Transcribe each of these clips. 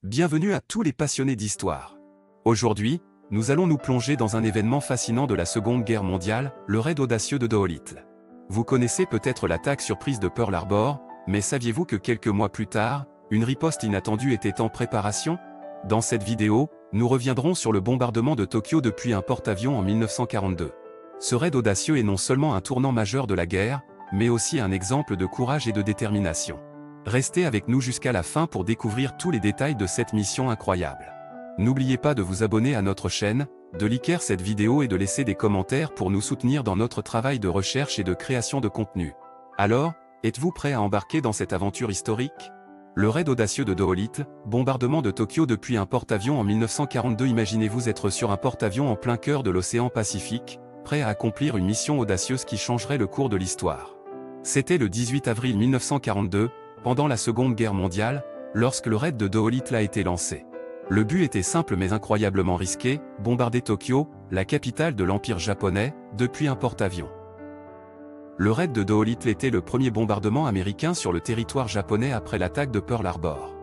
Bienvenue à tous les passionnés d'histoire. Aujourd'hui, nous allons nous plonger dans un événement fascinant de la Seconde Guerre mondiale, le raid audacieux de Doolittle. Vous connaissez peut-être l'attaque surprise de Pearl Harbor, mais saviez-vous que quelques mois plus tard, une riposte inattendue était en préparation? Dans cette vidéo, nous reviendrons sur le bombardement de Tokyo depuis un porte-avions en 1942. Ce raid audacieux est non seulement un tournant majeur de la guerre, mais aussi un exemple de courage et de détermination. Restez avec nous jusqu'à la fin pour découvrir tous les détails de cette mission incroyable. N'oubliez pas de vous abonner à notre chaîne, de liker cette vidéo et de laisser des commentaires pour nous soutenir dans notre travail de recherche et de création de contenu. Alors, êtes-vous prêts à embarquer dans cette aventure historique? Le raid audacieux de Doolittle, bombardement de Tokyo depuis un porte-avions en 1942. Imaginez-vous être sur un porte-avions en plein cœur de l'océan Pacifique, prêt à accomplir une mission audacieuse qui changerait le cours de l'histoire. C'était le 18 avril 1942, pendant la Seconde Guerre mondiale, lorsque le raid de Doolittle a été lancé. Le but était simple mais incroyablement risqué, bombarder Tokyo, la capitale de l'Empire japonais, depuis un porte-avions. Le raid de Doolittle était le premier bombardement américain sur le territoire japonais après l'attaque de Pearl Harbor.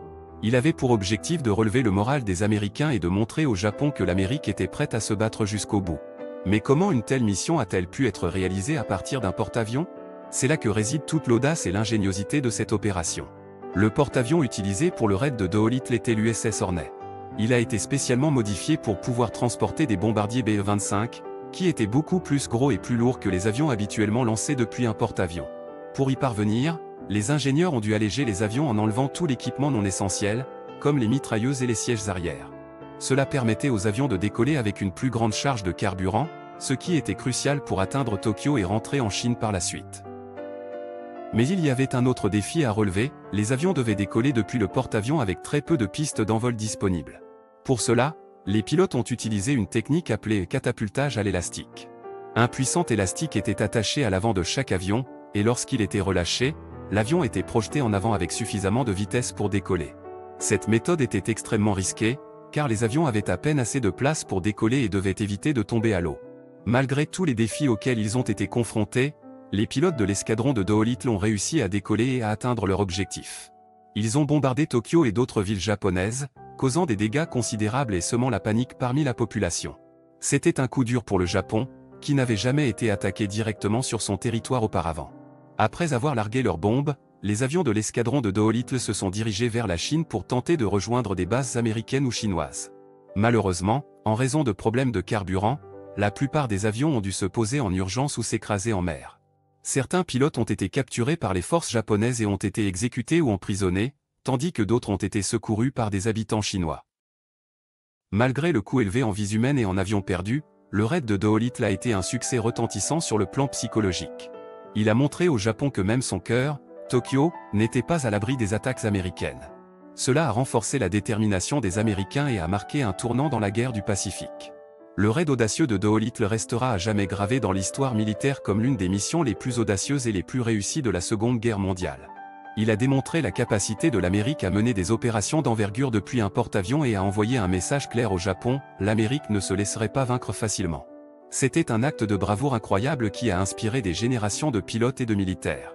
Il avait pour objectif de relever le moral des Américains et de montrer au Japon que l'Amérique était prête à se battre jusqu'au bout. Mais comment une telle mission a-t-elle pu être réalisée à partir d'un porte-avions? C'est là que réside toute l'audace et l'ingéniosité de cette opération. Le porte-avions utilisé pour le raid de Doolittle était l'USS Hornet. Il a été spécialement modifié pour pouvoir transporter des bombardiers BE-25, qui étaient beaucoup plus gros et plus lourds que les avions habituellement lancés depuis un porte-avions. Pour y parvenir, les ingénieurs ont dû alléger les avions en enlevant tout l'équipement non essentiel, comme les mitrailleuses et les sièges arrière. Cela permettait aux avions de décoller avec une plus grande charge de carburant, ce qui était crucial pour atteindre Tokyo et rentrer en Chine par la suite. Mais il y avait un autre défi à relever, les avions devaient décoller depuis le porte-avions avec très peu de pistes d'envol disponibles. Pour cela, les pilotes ont utilisé une technique appelée catapultage à l'élastique. Un puissant élastique était attaché à l'avant de chaque avion, et lorsqu'il était relâché, l'avion était projeté en avant avec suffisamment de vitesse pour décoller. Cette méthode était extrêmement risquée, car les avions avaient à peine assez de place pour décoller et devaient éviter de tomber à l'eau. Malgré tous les défis auxquels ils ont été confrontés, les pilotes de l'escadron de Doolittle ont réussi à décoller et à atteindre leur objectif. Ils ont bombardé Tokyo et d'autres villes japonaises, causant des dégâts considérables et semant la panique parmi la population. C'était un coup dur pour le Japon, qui n'avait jamais été attaqué directement sur son territoire auparavant. Après avoir largué leurs bombes, les avions de l'escadron de Doolittle se sont dirigés vers la Chine pour tenter de rejoindre des bases américaines ou chinoises. Malheureusement, en raison de problèmes de carburant, la plupart des avions ont dû se poser en urgence ou s'écraser en mer. Certains pilotes ont été capturés par les forces japonaises et ont été exécutés ou emprisonnés, tandis que d'autres ont été secourus par des habitants chinois. Malgré le coût élevé en vies humaines et en avions perdus, le raid de Doolittle a été un succès retentissant sur le plan psychologique. Il a montré au Japon que même son cœur, Tokyo, n'était pas à l'abri des attaques américaines. Cela a renforcé la détermination des Américains et a marqué un tournant dans la guerre du Pacifique. Le raid audacieux de Doolittle restera à jamais gravé dans l'histoire militaire comme l'une des missions les plus audacieuses et les plus réussies de la Seconde Guerre mondiale. Il a démontré la capacité de l'Amérique à mener des opérations d'envergure depuis un porte-avions et à envoyer un message clair au Japon, l'Amérique ne se laisserait pas vaincre facilement. C'était un acte de bravoure incroyable qui a inspiré des générations de pilotes et de militaires.